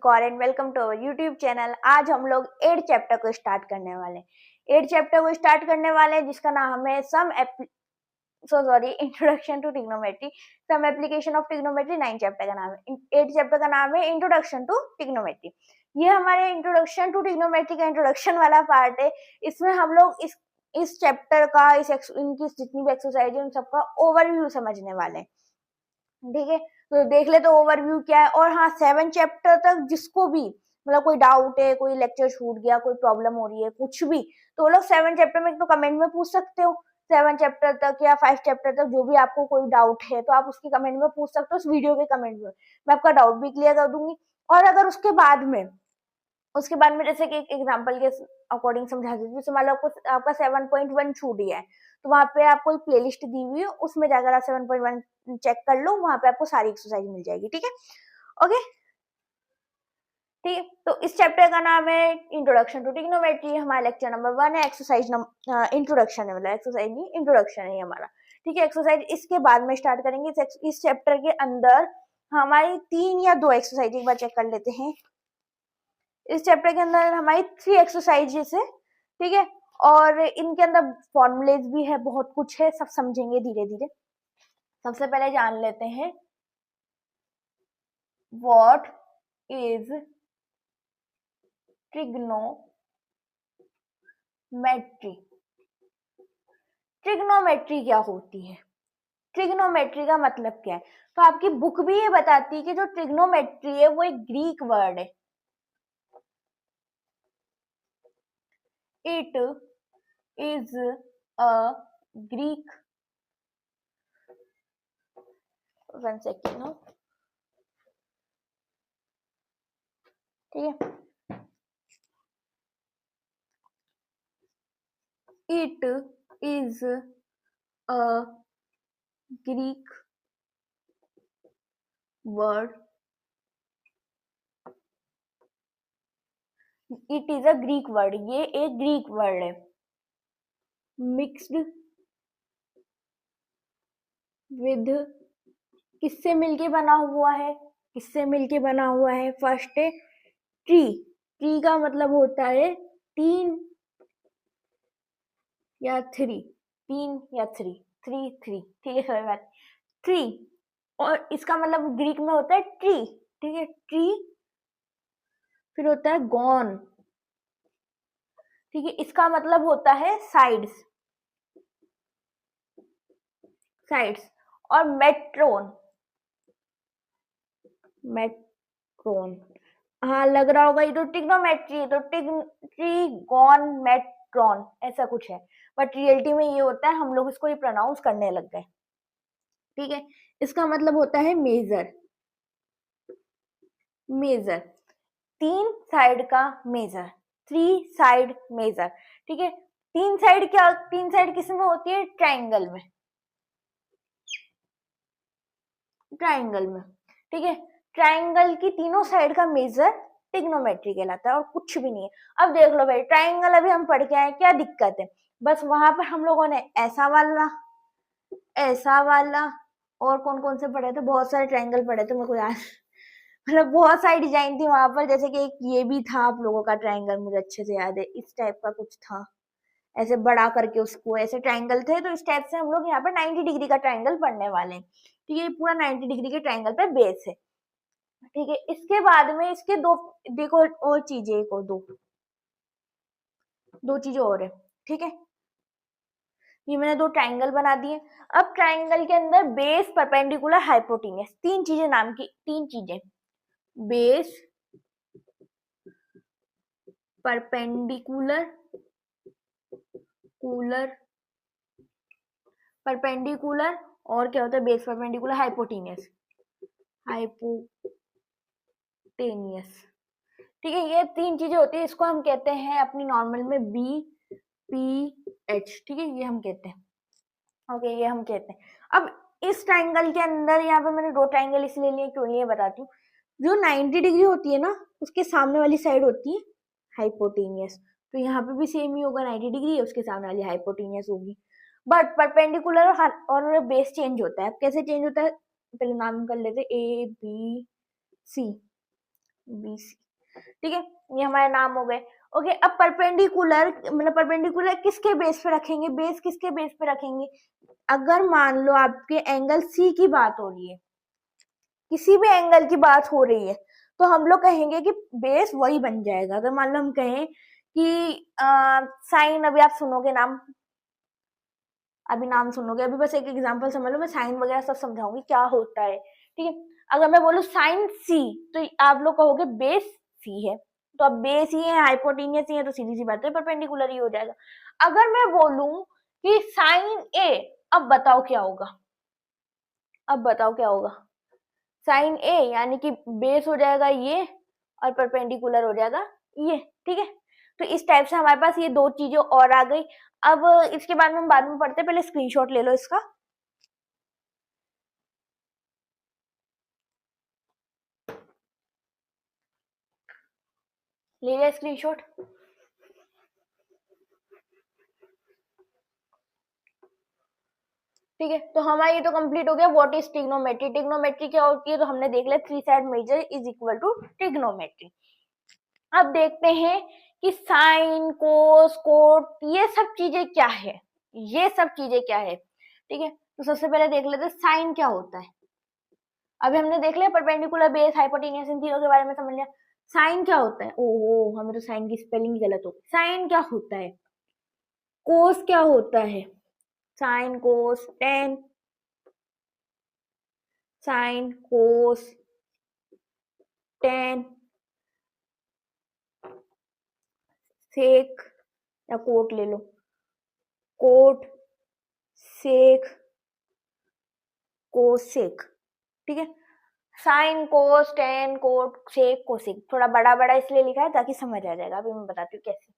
Kaur and welcome to our YouTube channel. आज हम लोग 8 चैप्टर को स्टार्ट करने वाले हैं। 8 चैप्टर को स्टार्ट करने वाले हैं जिसका नाम है introduction to trigonometry, some application of trigonometry. 9 chapter का नाम है। 8 चैप्टर का नाम है इंट्रोडक्शन टू ट्रिग्नोमेट्री। ये हमारे इंट्रोडक्शन टू ट्रिग्नोमेट्री का इंट्रोडक्शन वाला पार्ट है। इसमें हम लोग इस चैप्टर का इनकी जितनी भी एक्सरसाइज है उन सबका ओवरव्यू समझने वाले हैं। ठीक है, तो देख ले तो ओवरव्यू क्या है। और हाँ, 7 चैप्टर तक जिसको भी मतलब कोई डाउट है, कोई लेक्चर छूट गया, कोई प्रॉब्लम हो रही है, कुछ भी, तो वो लोग 7 चैप्टर में तो कमेंट में पूछ सकते हो। 7 चैप्टर तक या 5 चैप्टर तक जो भी आपको कोई डाउट है तो आप उसके कमेंट में पूछ सकते हो। उस वीडियो के कमेंट में मैं आपका डाउट भी क्लियर कर दूंगी। और अगर उसके बाद में जैसे कि एक एग्जांपल के अकॉर्डिंग समझा देती हूँ। जैसे मान लो आपका 7.1 छूट गया है, तो वहां पे आपको एक प्लेलिस्ट दी हुई है, उसमें जाकर आप 7.1 चेक कर लो, वहां पे आपको सारी एक्सरसाइज मिल जाएगी। ठीक है, ओके, ठीक है। तो इस चैप्टर का नाम है इंट्रोडक्शन टू ट्रिग्नोमेट्री। हमारा लेक्चर नंबर 1 है। एक्सरसाइज इंट्रोडक्शन है, मतलब एक्सरसाइज नहीं, इंट्रोडक्शन है हमारा। ठीक है, एक्सरसाइज इसके बाद में स्टार्ट करेंगे। इस चैप्टर के अंदर हमारी 3 या 2 एक्सरसाइज एक बार चेक कर लेते हैं। इस चैप्टर के अंदर हमारी 3 एक्सरसाइजेस है। ठीक है, और इनके अंदर फॉर्मूलेज भी है, बहुत कुछ है, सब समझेंगे धीरे धीरे। सबसे पहले जान लेते हैं व्हाट इज ट्रिग्नोमेट्री। ट्रिग्नोमेट्री क्या होती है? ट्रिग्नोमेट्री का मतलब क्या है? तो आपकी बुक भी ये बताती है कि जो ट्रिग्नोमेट्री है वो एक ग्रीक वर्ड है। It is a Greek, one second, ठीक है। It is a Greek word. It is a Greek word. ये एक ग्रीक वर्ड है। मिक्स्ड विद, किससे मिलके बना हुआ है? किससे मिलके बना हुआ है? फर्स्ट है ट्री। ट्री का मतलब होता है 3 या 3, 3 या 3, 3 3, ठीक है, कोई बात। ट्री, और इसका मतलब ग्रीक में होता है ट्री। ठीक है, ट्री, फिर होता है गॉन। ठीक है, इसका मतलब होता है साइड्स, साइड्स। और मेट्रोन, मेट्रोन, हाँ लग रहा होगा ये तो ट्रिग्नोमेट्री है, तो ट्रिगोन मेट्रॉन ऐसा कुछ है, बट रियलिटी में ये होता है, हम लोग इसको ये प्रोनाउंस करने लग गए। ठीक है, इसका मतलब होता है मेजर। मेजर, 3 साइड का मेजर, 3 साइड मेजर। ठीक है, 3 साइड क्या, 3 साइड किस में होती है? ट्राइंगल में, ट्राइंगल में। ठीक है, ट्राइंगल की तीनों साइड का मेजर ट्रिग्नोमेट्री कहलाता है, और कुछ भी नहीं है। अब देख लो भाई, ट्राइंगल अभी हम पढ़ के आए, क्या दिक्कत है? बस वहां पर हम लोगों ने ऐसा वाला, ऐसा वाला, और कौन कौन से पढ़े थे, बहुत सारे ट्राइंगल पढ़े थे, मेरे को याद मतलब बहुत सारी डिजाइन थी वहां पर। जैसे कि एक ये भी था आप लोगों का ट्राइंगल, मुझे अच्छे से याद है, इस टाइप का कुछ था, ऐसे बड़ा करके उसको ऐसे ट्राइंगल थे। तो इस टाइप से हम लोग यहाँ पर 90 डिग्री का ट्राइंगल पढ़ने वाले हैं। ठीक है, पूरा 90 डिग्री के ट्राइंगल पे बेस है। ठीक है, इसके बाद में इसके दो, देखो और चीजें, एक और दो चीजें और है। ठीक है, ये मैंने 2 ट्राइंगल बना दिए। अब ट्राइंगल के अंदर बेस, परपेंडिकुलर, हाइपोटेन्यूस, 3 चीजें नाम की, 3 चीजें, बेस, परपेंडिकुलर, परपेंडिकुलर, और क्या होता है? Base, perpendicular, hypotenuse, hypotenuse. ठीक है, ये 3 चीजें होती है, इसको हम कहते हैं अपनी नॉर्मल में बी पी एच। ठीक है, ये हम कहते हैं, ओके, ये हम कहते हैं। अब इस ट्राइंगल के अंदर, यहाँ पे मैंने 2 ट्राइंगल इसलिए लिए, क्यों लिए बताती हूँ। जो 90 डिग्री होती है ना, उसके सामने वाली साइड होती है हाइपोटेनियस, तो यहाँ पे भी सेम ही होगा, 90 डिग्री है, उसके सामने वाली हाइपोटेनियस होगी। बट परपेंडिकुलर और बेस चेंज होता है। कैसे चेंज होता है? पहले नाम कर लेते, ए बी सी। BC, ठीक है, ये हमारे नाम हो गए। ओके, अब परपेंडिकुलर मतलब परपेंडिकुलर किसके बेस पे रखेंगे, बेस किसके बेस पे रखेंगे? अगर मान लो आपके एंगल सी की बात हो रही है, किसी भी एंगल की बात हो रही है, तो हम लोग कहेंगे कि बेस वही बन जाएगा। अगर मान लो हम कहें कि साइन, अभी आप सुनोगे नाम, अभी नाम सुनोगे, अभी बस एक एग्जांपल समझ लो, मैं साइन वगैरह सब समझाऊंगी क्या होता है, ठीक है। अगर मैं बोलूं साइन सी, तो आप लोग कहोगे बेस सी है, तो अब बेस ही है, हाइपोटेनियस ही है, तो सीधी सी बात है परपेंडिकुलर ही हो जाएगा। अगर मैं बोलूं कि साइन ए, अब बताओ क्या होगा, अब बताओ क्या होगा? साइन ए यानी कि बेस हो जाएगा ये, और परपेंडिकुलर हो जाएगा ये, ठीक है। तो इस टाइप से हमारे पास ये दो चीजें और आ गई। अब इसके बाद में हम बाद में पढ़ते हैं, पहले स्क्रीनशॉट ले लो इसका, ले लिया स्क्रीनशॉट। ठीक है, तो हमारा ये तो कंप्लीट हो गया व्हाट इज ट्रिग्नोमेट्री। ट्रिग्नोमेट्री क्या होती है तो हमने देख लिया, three side measure is equal to trigonometry. अब देखते हैं कि साइन, कोस, कोट, ये सब चीजें क्या है, ये सब चीजें क्या है, ठीक है। तो सबसे पहले देख लेते हैं साइन क्या होता है। अभी हमने देख लिया परपेंडिकुलर, बेस, हाइपोटेनियस, इन तीनों के बारे में समझ लिया। साइन क्या होता है? ओहो, हमें तो साइन की स्पेलिंग ही गलत हो। साइन क्या होता है? कोस क्या होता है? Sine cos tan, sine cos tan, sec या कोट ले लो, कोट, सेक, कोसेक, ठीक है। Sine cos tan cot sec cosec, थोड़ा बड़ा बड़ा इसलिए लिखा है ताकि समझ आ जाएगा। अभी मैं बताती हूँ कैसे,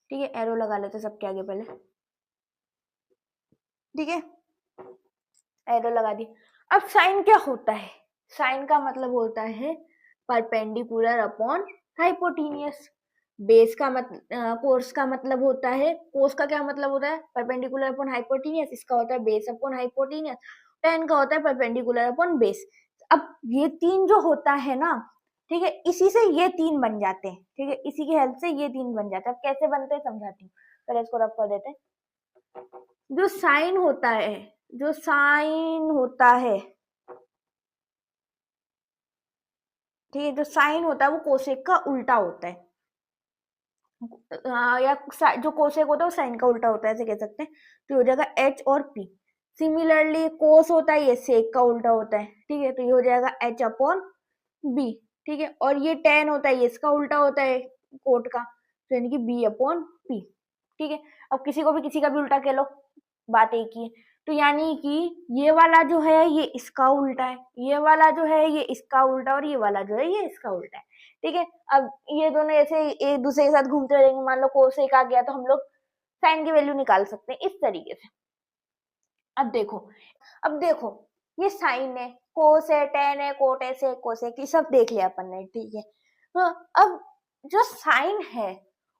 ठीक है। एरो लगा लेते सबके आगे पहले, ठीक है, एरो लगा दी। अब साइन क्या होता है? साइन का मतलब होता है परपेंडिकुलर अपॉन हाइपोटेनियस। बेस का मतलब, कोर्स का मतलब होता है, कोस का क्या मतलब होता है? Perpendicular upon hypotenuse. इसका होता है बेस अपॉन हाइपोटेनियस। टेन का होता है परपेंडिकुलर अपॉन बेस। अब ये तीन जो होता है ना, ठीक है, इसी से ये तीन बन जाते हैं, ठीक है, इसी की हेल्प से ये तीन बन जाते हैं। अब कैसे बनते हैं समझाती हूँ, पहले इसको रफ कर देते हैं। जो साइन होता है, जो साइन होता है, ठीक है, जो साइन होता है वो कोसेक का उल्टा होता है। या जो कोसेक होता है वो साइन का उल्टा होता है, ऐसे कह सकते हैं। तो हो जाएगा एच और पी। सिमिलरली कोस होता है, ये सेक का उल्टा होता है, ठीक है, तो ये हो जाएगा एच अपॉन बी, ठीक है। और ये टेन होता है, ये इसका उल्टा होता है कोट का, तो यानी कि बी अपॉन पी, ठीक है। अब किसी को भी किसी का भी उल्टा कह लो, बात एक ही है। तो यानी कि ये वाला जो है ये इसका उल्टा है, ये वाला जो है ये इसका उल्टा, और ये वाला जो है ये इसका उल्टा है, ठीक है। अब ये दोनों ऐसे एक दूसरे के साथ घूमते रहेंगे, मान लो कोस एक आ गया तो हम लोग साइन की वैल्यू निकाल सकते हैं इस तरीके से। अब देखो, अब देखो, ये साइन है, कोस है, टेन है, कोट है, सेक, कोसेक, ये सब देख लिया अपन ने, ठीक है। तो अब जो साइन है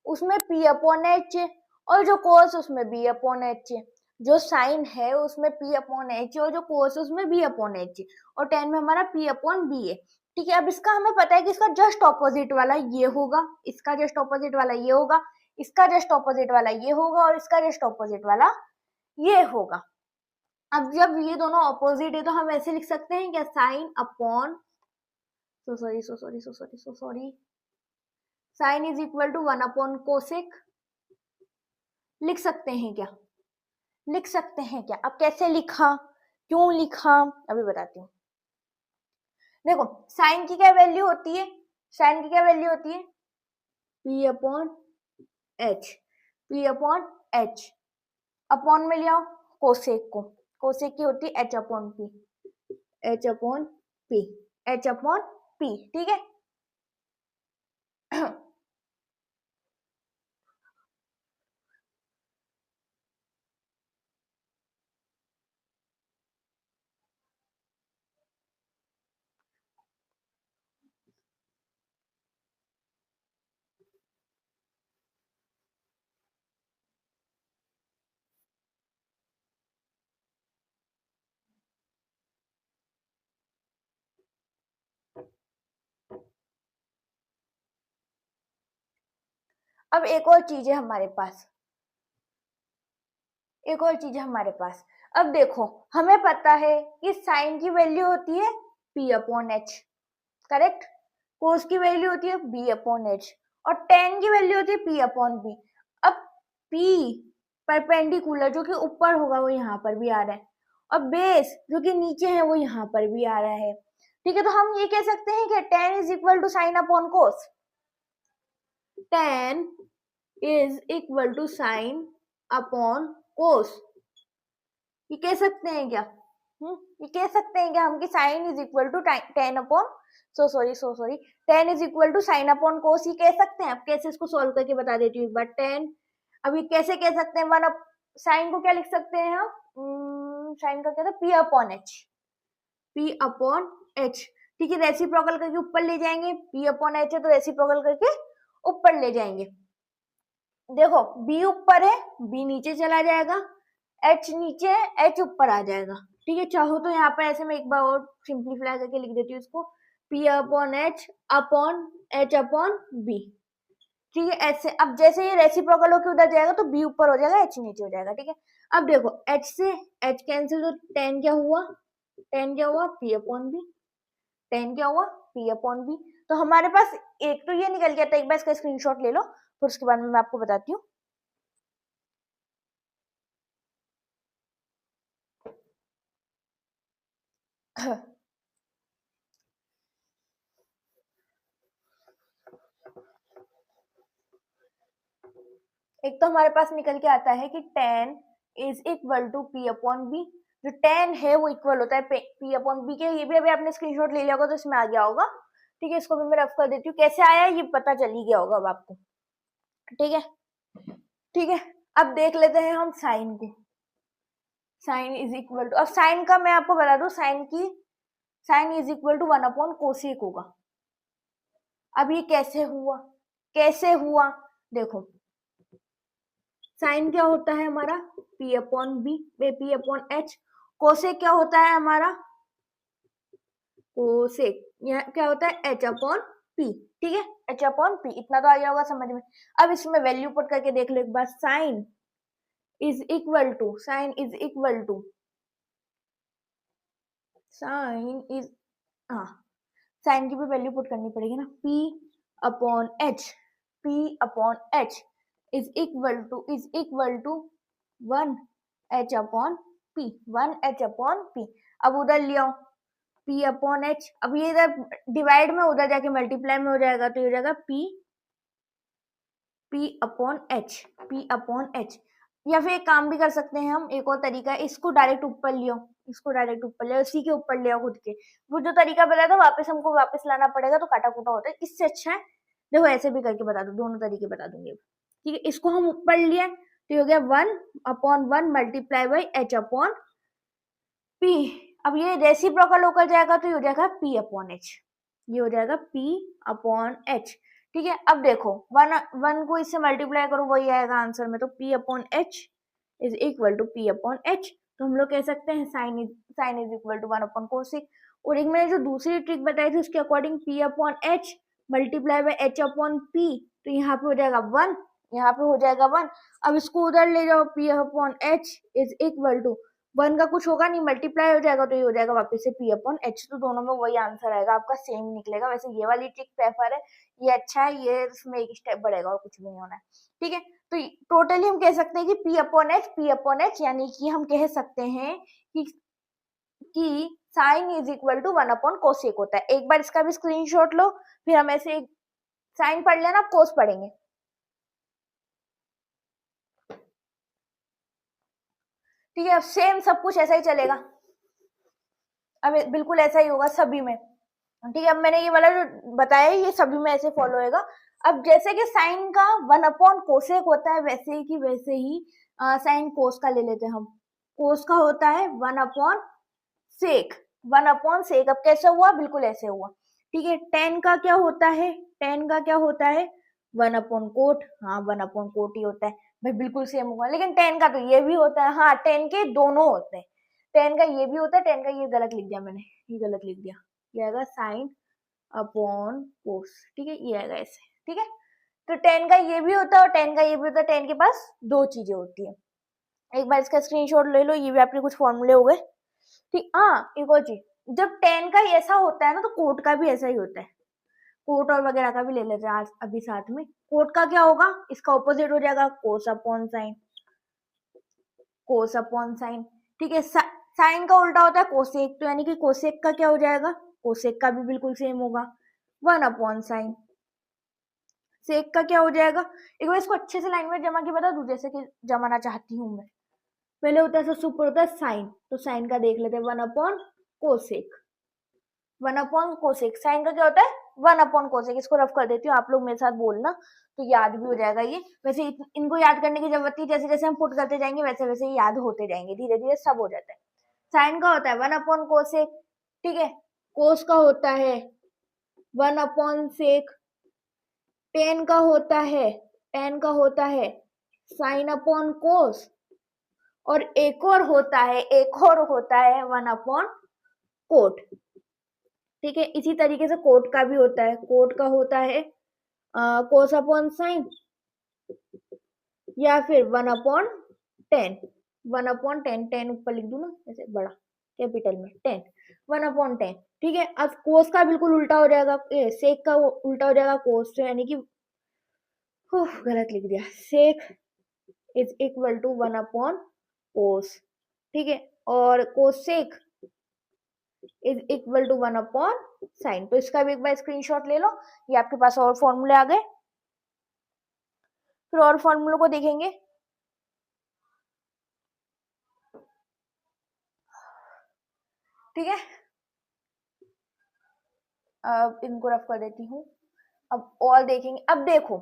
उसमें पी अपॉन एच है, और जो कोस उसमें बी अपॉन एच है। जो साइन है उसमें पी अपॉन एच है, और जो कोस उसमें बी अपॉन एच है, और टेन में हमारा पी अपॉन बी है, ठीक है। अब इसका हमें पता है कि इसका जस्ट ऑपोजिट वाला ये होगा, इसका जस्ट ऑपोजिट वाला ये होगा, इसका जस्ट ऑपोजिट वाला ये होगा, और इसका जस्ट ऑपोजिट वाला ये होगा। अब जब ये दोनों ऑपोजिट है तो हम ऐसे लिख सकते हैं क्या, sine upon, so sorry, sine is equal to one upon cosec, लिख सकते हैं क्या? लिख सकते हैं क्या? अब कैसे लिखा, क्यों लिखा, अभी बताती हूँ। देखो, साइन की क्या वैल्यू होती है, साइन की क्या वैल्यू होती है? P upon H, P upon H, upon में ले आओ कोसेक को, कोसेक की होती है H upon P, H upon P, H upon P, ठीक है। अब एक और चीज है हमारे पास, एक और चीज है हमारे पास। अब देखो हमें पता है कि साइन की वैल्यू होती है p अपॉन एच, करेक्ट। कोस की वैल्यू होती है b अपॉन एच और टेन की वैल्यू होती है p अपॉन बी। अब p परपेंडिकुलर जो कि ऊपर होगा वो यहाँ पर भी आ रहा है और बेस जो कि नीचे है वो यहाँ पर भी आ रहा है, ठीक है। तो हम ये कह सकते हैं कि tan is equal to sine upon cos, tan is equal to sine upon cos, ये कह सकते हैं क्या? ये कह सकते हैं क्या हम कि sine is equal to tan upon so sorry tan is equal to sine upon cos, ये कह सकते हैं। अब कैसे इसको सॉल्व करके बता देती हूँ एक बार। टेन, अब ये कैसे कह सकते हैं, वन अप साइन को क्या लिख सकते हैं हम, साइन का क्या था, P upon H, P upon H, ठीक है। रेसिप्रोकल करके ऊपर ले जाएंगे, पी अपॉन एच है तो रेसिप्रोकल करके ऊपर ले जाएंगे। देखो बी ऊपर है, बी नीचे चला जाएगा, एच नीचे है, एच ऊपर आ जाएगा, ठीक है। चाहो तो यहाँ पर ऐसे मैं एक बार और सिंप्लीफाई करके लिख देती हूँ इसको, P upon H upon B, ठीक है ऐसे। अब जैसे ये रेसिप्रोकल होकर उधर जाएगा तो बी ऊपर हो जाएगा, एच नीचे हो जाएगा, ठीक है। अब देखो एच से एच कैंसिल, तो टेन क्या हुआ, टेन क्या हुआ, पी अपॉन बी, टेन क्या हुआ, पी अपॉन बी। तो हमारे पास एक तो ये निकल गया था, एक बार इसका स्क्रीनशॉट ले लो फिर उसके बाद में मैं आपको बताती हूँ। एक तो हमारे पास निकल के आता है कि tan is equal to P upon B, जो टेन है वो इक्वल होता है पी अपॉन बी के। ये भी अभी आपने स्क्रीनशॉट ले लिया होगा तो इसमें आ गया होगा, ठीक है। इसको भी मैं रफ कर देती हूँ, कैसे आया ये पता चल ही गया होगा अब आपको, ठीक है, ठीक है। अब देख लेते हैं हम साइन को, साइन इज इक्वल टू, अब साइन का मैं आपको बता दूं, sine is equal to one upon cosec होगा। अब ये कैसे हुआ, कैसे हुआ, देखो साइन क्या होता है हमारा, P upon B, P upon H. Cosec क्या होता है हमारा, कोसेक यहाँ क्या होता है, एच अपॉन पी, ठीक है, एच अपॉन पी। इतना तो आ गया होगा समझ में। अब इसमें वैल्यू पुट करके देख लो एक बार, sine is equal to, sine is equal to, sine is, हाँ साइन की भी वैल्यू पुट करनी पड़ेगी ना, P upon H, P upon H is equal to one H upon P, one H upon P. अब उधर ले आओ पी अपॉन एच, अब ये इधर डिवाइड में उधर जाके मल्टीप्लाई में हो जाएगा तो ये हो जाएगा P upon H, P upon H. या फिर एक काम भी कर सकते हैं हम, एक और तरीका है, इसको डायरेक्ट ऊपर लियो, इसको डायरेक्ट ऊपर ले, इसी के ऊपर ले आओ खुद के। वो जो तरीका बताया था वापस हमको वापस लाना पड़ेगा तो काटा कूटा होता है, इससे अच्छा है देखो ऐसे भी करके बता दो, दोनों तरीके बता दूंगी, ठीक है। इसको हम ऊपर लिए तो ये हो गया one upon one multiply by H upon P. अब ये रेसिप्रोकल होकर जाएगा तो ये हो जाएगा पी अपॉन एच, ये हो जाएगा पी अपॉन एच, ठीक है। अब देखो वन वन को इससे मल्टीप्लाई करो वही आएगा आंसर में, तो P upon H is equal to P upon H. तो हम लोग कह सकते हैं sine is equal to one upon cosec. और एक मैंने जो दूसरी ट्रिक बताई थी उसके according P upon H multiply by H upon P, तो यहाँ पे हो जाएगा वन, यहाँ पे हो जाएगा वन। अब इसको उधर ले जाओ, P upon H is equal to one का कुछ होगा नहीं, मल्टीप्लाई हो जाएगा तो ये हो जाएगा वापस से पी अपॉन एच। तो दोनों में वही आंसर आएगा आपका, सेम निकलेगा। वैसे ये वाली ट्रिक प्रेफर है, ये अच्छा है, ये इसमें एक स्टेप बढ़ेगा और कुछ भी नहीं होना है, ठीक है। तो टोटली हम कह सकते हैं कि पी अपॉन एच, यानी कि हम कह सकते हैं कि sine is equal to one upon cosec होता है। एक बार इसका भी स्क्रीनशॉट लो, फिर हम ऐसे साइन पढ़ लेना, कोस पढ़ेंगे, ठीक है। अब सेम सब कुछ ऐसा ही चलेगा, अब बिल्कुल ऐसा ही होगा सभी में, ठीक है। अब मैंने ये वाला जो बताया ये सभी में ऐसे फॉलो होएगा। अब जैसे कि साइन का वन अपॉन कोसेक होता है वैसे ही साइन कोस का ले लेते हैं हम। कोस का होता है one upon sec, one upon sec. अब कैसे हुआ, बिल्कुल ऐसे हुआ, ठीक है। टेन का क्या होता है, टेन का क्या होता है, वन अपॉन कोट, हाँ वन अपॉन कोट ही होता है भाई, बिल्कुल सेम होगा। लेकिन टेन का तो ये भी होता है, हाँ टेन के दोनों होते हैं, टेन का ये भी होता है, टेन का ये गलत लिख दिया मैंने, ये गलत लिख दिया, ये आएगा साइन अपॉन कोस, ठीक है, ये आएगा ऐसे, ठीक है। तो tan का ये भी होता है और tan का ये भी होता है, tan के पास दो चीजें होती है। एक बार इसका स्क्रीनशॉट ले लो, ये भी आपके कुछ फॉर्मूले हो गए, ठीक। हाँ, एक और चीज, जब tan का ऐसा होता है ना तो कोट का भी ऐसा ही होता है। कोट और वगैरह का भी ले लेते हैं आज अभी साथ में। कोट का क्या होगा, इसका ऑपोजिट हो जाएगा कोस अपॉन साइन, कोस अपॉन साइन, ठीक है। साइन का उल्टा होता है कोसेक, तो यानी कि कोसेक का क्या हो जाएगा, कोसेक का भी बिल्कुल सेम होगा 1 अपॉन साइन। सेक का क्या हो जाएगा, एक बार इसको अच्छे से लाइन में जमा के बता दूं, जैसे कि जमाना चाहती हूँ मैं। पहले होता है सबसे ऊपर होता है साइन, तो साइन का देख लेते हैं 1 upon cosec, 1 upon cosec. Sine का क्या होता है 1 अपॉन कोसेक। इसको रफ कर देती हूँ, आप लोग मेरे साथ बोलना तो याद भी हो जाएगा ये। वैसे इनको याद करने की जरूरत नहीं, जैसे जैसे हम पुट करते जाएंगे वैसे वैसे ही याद होते जाएंगे, धीरे धीरे सब हो जाता है। साइन का होता है 1 अपॉन कोसेक, ठीक है। कोस का होता है 1 अपॉन सेक, टेन का होता है साइन अपॉन कोस, और एक और होता है 1 अपॉन कोट, ठीक है। इसी तरीके से कोट का भी होता है, कोट का होता है कोस अपॉन साइन, या फिर 1 अपॉन 10, 1 अपॉन 10, 10 ऊपर लिख दूं ना ऐसे बड़ा कैपिटल में 10, 1 अपॉन 10, ठीक है। अब कोस का बिल्कुल उल्टा हो जाएगा, सेक का उल्टा हो जाएगा कोस से, यानी कि गलत लिख दिया, sec is equal to 1 upon cos, ठीक है। और cosec is equal to 1 upon sine. तो इसका भी एक बार स्क्रीनशॉट ले लो, ये आपके पास और फॉर्मूले आ गए। फिर और फॉर्मूलों को देखेंगे, ठीक है। अब इनको रफ कर देती हूँ, अब और देखेंगे। अब देखो,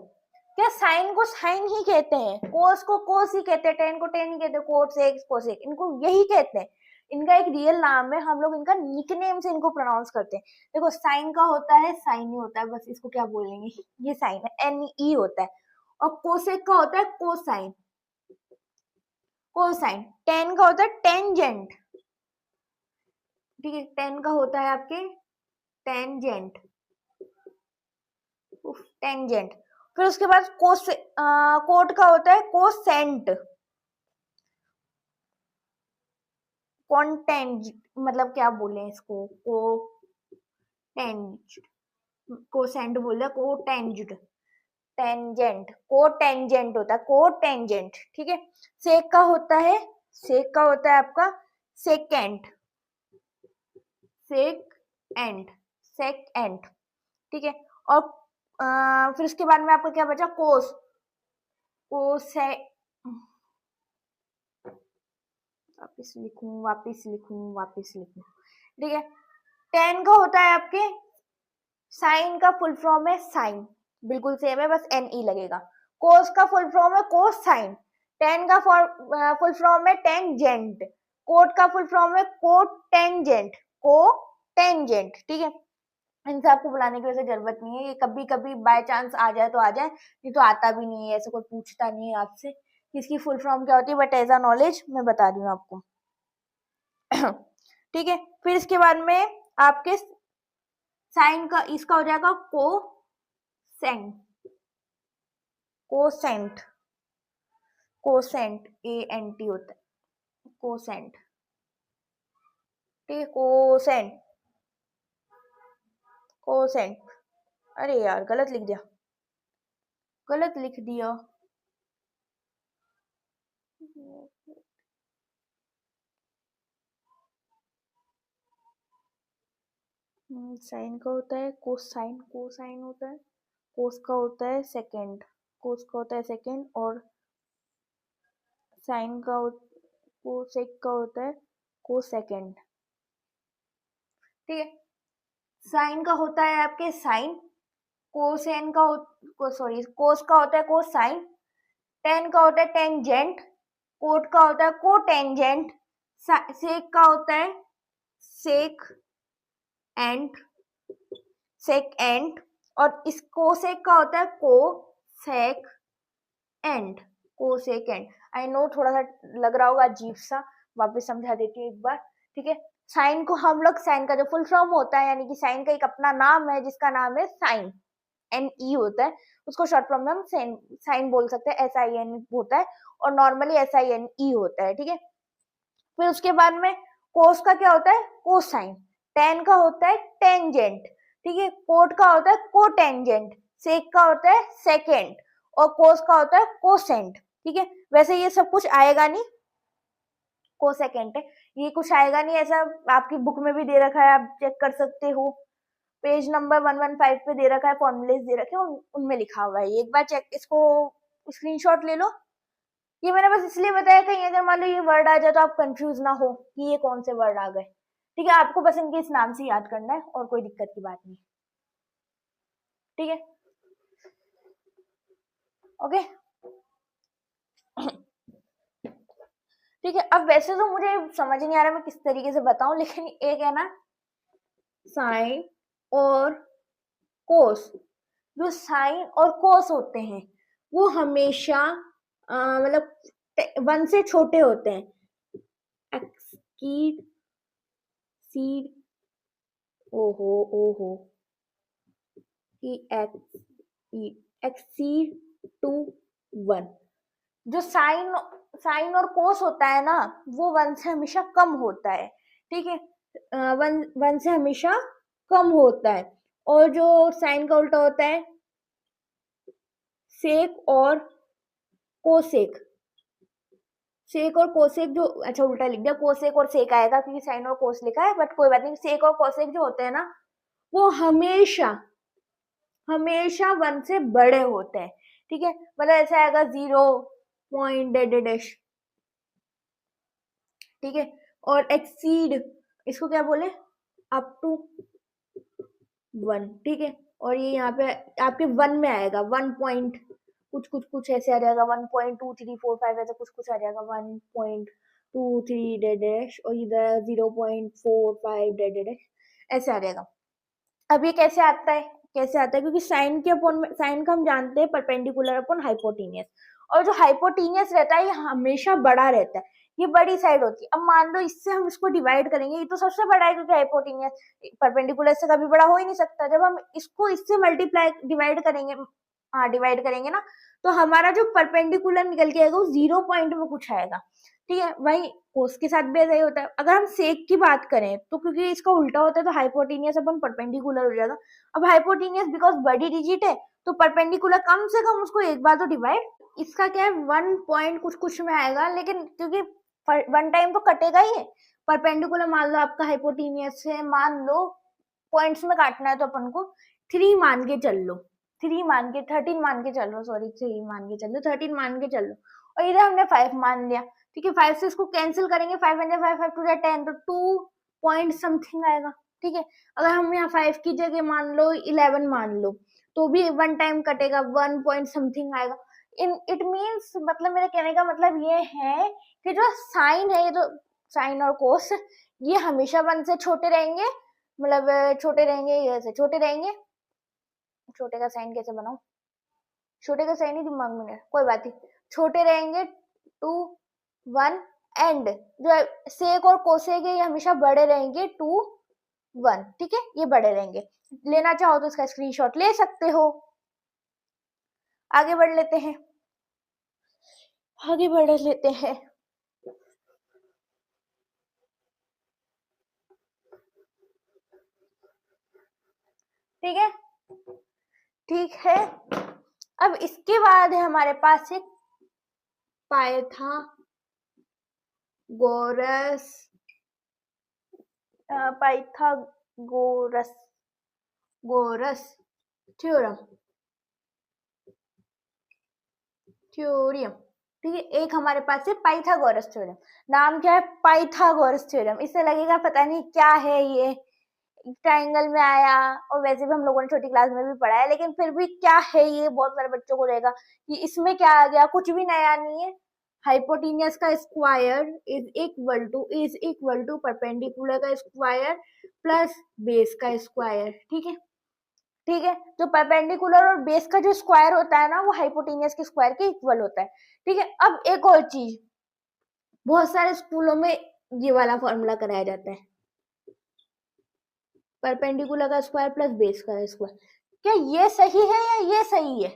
क्या साइन को साइन ही कहते हैं, कोस को कोस ही कहते हैं, टेन को टेन ही कहते हैं, कोसेक कोसेक, इनको यही कहते हैं। इनका एक रियल नाम है, हम लोग इनका निकनेम से इनको प्रोनाउंस करते हैं। देखो, साइन का होता है साइन ही होता है, बस इसको क्या बोलेंगे, ये साइन है, NE होता है। और कोसेक का होता है कोसाइन, कोसाइन। टेन का होता है टेंजेंट, ठीक है। टेन का होता है आपके टेंजेंट, टेंजेंट। फिर उसके बाद कोट का होता है कोसेंट, कॉन्टेंज, मतलब क्या बोले इसको, कोसेंट बोल कोटेंज्ड, टेंजेंट, कोटेंजेंट होता है, कोटेंजेंट, ठीक है। सेक का होता है आपका सेकेंड, सेकेंड, ठीक है। और फिर उसके बाद में आपका क्या बचा, कोस, कोसे, वापिस लिखूं, ठीक है। टेन का होता है आपके, साइन का फुल फॉर्म है साइन, बिल्कुल सेम है, बस NE लगेगा। कोस का फुल फॉर्म है कोस साइन, टेन का फुल फॉर्म है टेंजेंट, कोट का फुल फॉर्म है कोटेंजेंट, कोटेंजेंट, ठीक है। इनसे आपको बुलाने की वैसे जरूरत नहीं है, ये कभी कभी बाय चांस आ जाए तो आ जाए, नहीं तो आता भी नहीं है, ऐसे कोई पूछता नहीं है आपसे इसकी फुल फॉर्म क्या होती है, बट एज अ नॉलेज मैं बता रही हूँ आपको। ठीक है। फिर इसके बाद में आपके साइन का इसका हो जाएगा कोसेंट, कोसेंट, कोसेंट ANT होता है, कोसेंट, ठीक है। कोसेंट, कोसेंट, अरे यार गलत लिख दिया, साइन का होता है कोसाइन, कोसाइन होता है, कोस का होता है सेकेंड, कोस का होता है सेकेंड, और साइन का कोसेक का होता है कोसेकेंड, ठीक है। साइन का होता है आपके साइन, कोसेन का सॉरी कोस का होता है कोसाइन, टेन का होता है टेंजेंट, कोट का होता है कोटेंजेंट, सेक का होता है सेक एंड, और इस कोसेक का होता है cosec and, cosec and. I know थोड़ा सा लग रहा होगा अजीब सा, वापस समझा देती हूँ एक बार, ठीक है। साइन को हम लोग, साइन का जो फुल फॉर्म होता है, यानी कि साइन का एक अपना नाम है जिसका नाम है साइन, SINE होता है, उसको शॉर्ट फॉर्म में हम साइन बोल सकते हैं, SIN होता है और नॉर्मली SINE होता है, ठीक है। फिर उसके बाद में कोस का क्या होता है, कोसाइन, टेन का होता है टेंजेंट, ठीक है, कोट का होता है कोटेंजेंट, सेक का होता है सेकेंड और कोस का होता है कोसेंट, ठीक है। वैसे ये सब कुछ आएगा नहीं, कोसेकेंट है, ये कुछ आएगा नहीं, ऐसा आपकी बुक में भी दे रखा है, आप चेक कर सकते हो, पेज नंबर 115 पे दे रखा है, फॉर्मूलेस दे रखे हैं, उनमें लिखा हुआ है, एक बार चेक, इसको स्क्रीनशॉट ले लो। ये मैंने बस इसलिए बताया कहीं अगर मान लो ये वर्ड आ जाए तो आप कंफ्यूज ना हो कि ये कौन से वर्ड आ गए, ठीक है, आपको बस इनके इस नाम से याद करना है और कोई दिक्कत की बात नहीं, ठीक है, ओके। ठीक है, अब वैसे तो मुझे समझ नहीं आ रहा मैं किस तरीके से बताऊं, लेकिन एक है ना साइन और कोस, जो साइन और कोस होते हैं वो हमेशा मतलब 1 से छोटे होते हैं, एक्सीड सीड ओहो ओहो एक्सीड टू 1, जो साइन और कोस होता है ना वो 1 से हमेशा कम होता है, ठीक है, 1 से हमेशा कम होता है, और जो साइन का उल्टा होता है सेक और कोसेक, सेक और कोसेक जो, अच्छा उल्टा लिख दिया, कोसेक और सेक आएगा क्योंकि साइन और कोस लिखा है, बट कोई बात नहीं, सेक और कोसेक जो होते हैं ना वो हमेशा हमेशा 1 से बड़े होते हैं, ठीक है, मतलब ऐसा आएगा 0.डैश, ठीक है, और एक्सीड इसको क्या बोले, अप टू 1, ठीक है, और ये यहाँ पे आपके 1 में आएगा 1 पॉइंट कुछ ऐसे आ जाएगा, 1.2345 ऐसा कुछ आ जाएगा, 1.23 डैश और इधर 0.45 डैश ऐसे आ जाएगा। अब ये कैसे आता है, क्योंकि साइन के अपॉन साइन का हम जानते हैं परपेंडिकुलर अपॉन हाइपोटेनियस, और जो हाइपोटेनियस रहता है ये हमेशा बड़ा रहता है, ये बड़ी साइड होती है। अब मान लो इससे हम इसको डिवाइड करेंगे, ये तो सबसे बड़ा है क्योंकि हाइपोटेनियस परपेंडिकुलर से कभी बड़ा हो ही नहीं सकता, जब हम इसको इससे मल्टीप्लाई डिवाइड करेंगे, हाँ डिवाइड करेंगे ना, तो हमारा जो परपेंडिकुलर निकल के आएगा वो 0 पॉइंट में कुछ आएगा, ठीक है। वही कोस के साथ भी ऐसा ही होता है। अगर हम सेक की बात करें तो क्योंकि इसका उल्टा होता है तो हाइपोटेनियस अपन परपेंडिकुलर हो जाएगा। अब हाइपोटेनियस बिकॉज बड़ी डिजिट है तो परपेंडिकुलर कम से कम उसको एक बार तो डिवाइड, इसका क्या है 1 पॉइंट कुछ में आएगा, लेकिन क्योंकि 1 टाइम तो कटेगा ही है, परपेंडिकुलर मान लो आपका हाइपोटेनियस है, मान लो पॉइंट्स में काटना है तो अपन को 3 मान के चल लो, 13 मान के चल लो, सॉरी 3 मान के चल लो, 13 मान के चल लो, और इधर हमने 5 मान लिया, ठीक है, 5 से इसको कैंसिल करेंगे, 5 5 5 टू 10 तो 2 पॉइंट समथिंग आएगा, ठीक है। अगर हम यहाँ 5 की जगह मान लो 11 मान लो तो भी 1 टाइम कटेगा, 1 पॉइंट समथिंग आएगा। इट मीन्स मतलब मेरे कहने का मतलब ये है कि जो साइन है, ये जो साइन और कोस ये हमेशा 1 से छोटे रहेंगे, मतलब छोटे रहेंगे, ऐसे छोटे रहेंगे, छोटे का साइन कैसे बनाऊं, छोटे का साइन ही दिमाग में है, कोई बात नहीं, छोटे रहेंगे 2 1 एंड जो सेक और कोसेक है ये हमेशा बड़े रहेंगे 2 1, ठीक है, ये बड़े रहेंगे। लेना चाहो तो इसका स्क्रीनशॉट ले सकते हो। आगे बढ़ लेते हैं, आगे बढ़ लेते हैं, ठीक है, ठीक है। अब इसके बाद है हमारे पास एक पाइथागोरस थ्योरम, ठीक है, एक हमारे पास है पाइथागोरस थ्योरम, नाम क्या है, पाइथागोरस थ्योरम, इससे लगेगा पता नहीं क्या है ये, ट्राइंगल में आया, और वैसे भी हम लोगों ने छोटी क्लास में भी पढ़ा है, लेकिन फिर भी क्या है ये बहुत सारे बच्चों को रहेगा कि इसमें क्या आ गया, कुछ भी नया नहीं है। हाइपोटेनियस का square is equal to perpendicular का स्क्वायर प्लस बेस का स्क्वायर, ठीक है, ठीक है, जो परपेंडिकुलर और बेस का जो स्क्वायर होता है ना वो हाइपोटेनियस के स्क्वायर के इक्वल होता है, ठीक है। अब एक और चीज, बहुत सारे स्कूलों में ये वाला फॉर्मूला कराया जाता है, परपेंडिकुलर का स्क्वायर प्लस बेस का स्क्वायर, क्या ये सही है या ये सही है?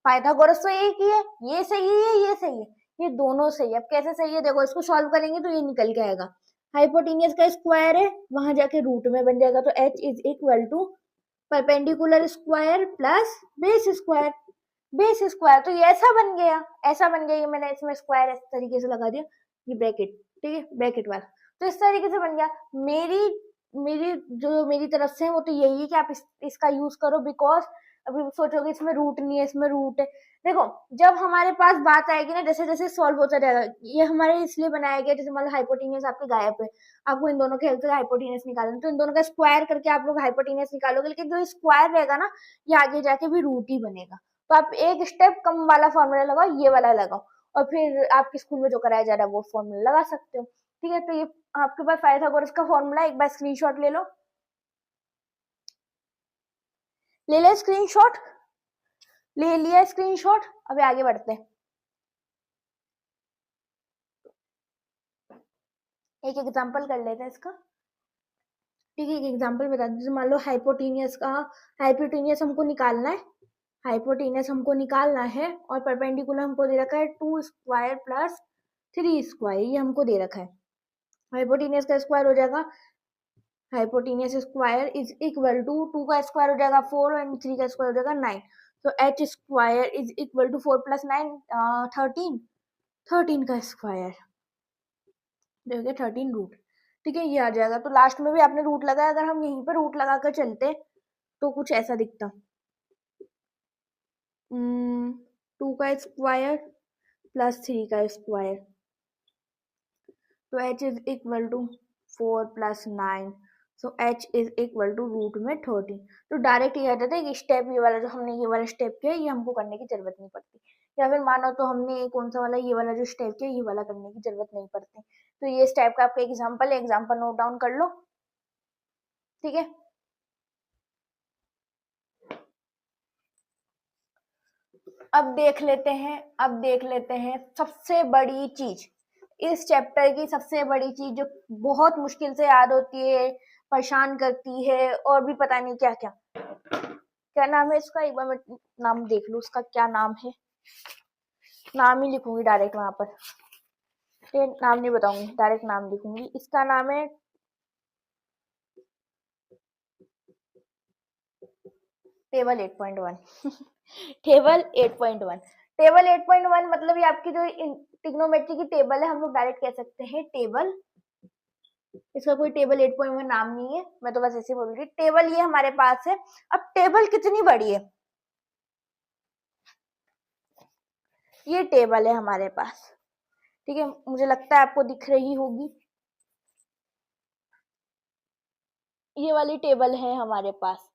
पाइथागोरस तो एक ही है, ये सही है ये सही है, ये दोनों सही है। अब कैसे सही है देखो, इसको सॉल्व करेंगे तो ये निकल के आएगा, हाइपोटेनियस का स्क्वायर है वहां जाके रूट में बन जाएगा, तो h is equal to perpendicular square plus base square. Base square तो ये ऐसा बन गया, ऐसा बन गया, ये मैंने इसमें स्क्वायर इस तरीके से लगा दिया, ये ब्रैकेट, ठीक है, ब्रैकेट वाला, तो इस तरीके से बन गया। मेरी मेरी जो मेरी तरफ से है वो तो यही है कि आप इसका यूज करो, बिकॉज अभी सोचोगे इसमें रूट नहीं है, इसमें रूट है। देखो जब हमारे पास बात आएगी ना, जैसे जैसे सॉल्व होता जाएगा, ये हमारे इसलिए बनाया गया, जैसे मान लो हाइपोटेनियस आपके गायब है, आपको इन दोनों के हेल्प से हाइपोटेनियस निकालना, तो इन दोनों का स्क्वायर करके आप लोग हाइपोटेनियस निकालोगे, लेकिन जो स्क्वायर रहेगा ना, ये आगे जाके भी रूट ही बनेगा। तो आप एक स्टेप कम वाला फॉर्मूला लगाओ, ये वाला लगाओ, और फिर आपके स्कूल में जो कराया जा रहा है वो फॉर्मूला लगा सकते हो। ठीक है, तो ये आपके पास पाइथागोरस का फॉर्मूला, एक बार स्क्रीनशॉट ले लो, ले ले स्क्रीनशॉट, ले लिया स्क्रीनशॉट। अभी आगे बढ़ते हैं, एक एग्जांपल कर लेते हैं इसका। ठीक है, एक एग्जांपल बता दीजिए, मान लो हाइपोटेनियस का, हाइपोटेनियस हमको निकालना है, हाइपोटेनियस हमको निकालना है, और परपेंडिकुलर हमको दे रखा है 2 स्क्वायर प्लस 3 स्क्वायर, ये हमको दे रखा है। हाइपोटेनियस का स्क्वायर हो जाएगा, hypotenuse square is equal to 2 का स्क्वायर हो जाएगा 4 एंड 3 का स्क्वायर हो जाएगा 9, तो h square is equal to 4 plus 9 13, 13 का स्क्वायर देखिए 13 रूट। ठीक है, ये आ जाएगा, तो लास्ट में भी आपने रूट लगाया, अगर हम यहीं पर रूट लगा कर चलते तो कुछ ऐसा दिखता, 2 का स्क्वायर प्लस 3 का स्क्वायर, तो h is equal to 4 plus 9, so h is equal to root में 13। तो डायरेक्ट ये आ जाता है कि स्टेप ये वाला जो हमने ये वाला स्टेप किया, ये हमको करने की जरूरत नहीं पड़ती, या फिर मानो तो हमने कौन सा वाला, ये वाला जो स्टेप किया, ये वाला करने की जरूरत नहीं पड़ती। तो ये स्टेप का आपका एग्जाम्पल है, एग्जाम्पल नोट डाउन कर लो। ठीक है, अब देख लेते हैं, अब देख लेते हैं सबसे बड़ी चीज, इस चैप्टर की सबसे बड़ी चीज जो बहुत मुश्किल से याद होती है, परेशान करती है, और भी पता नहीं क्या क्या। क्या नाम है इसका, एक बार मैं नाम देख लूं, उसका क्या नाम है, नाम ही लिखूंगी डायरेक्ट वहां पर, ये नाम नहीं बताऊंगी, डायरेक्ट नाम लिखूंगी। इसका नाम है टेबल 8.1 टेबल 8.1, टेबल 8.1 मतलब ये आपकी जो ट्रिग्नोमेट्री की टेबल है, हम लोग डायरेक्ट कह सकते हैं टेबल, इसका कोई टेबल 8.1 नाम नहीं है, मैं तो बस ऐसे बोल रही, टेबल ये हमारे पास है। अब टेबल कितनी बड़ी है, ये टेबल है हमारे पास, ठीक है, मुझे लगता है आपको दिख रही होगी, ये वाली टेबल है हमारे पास।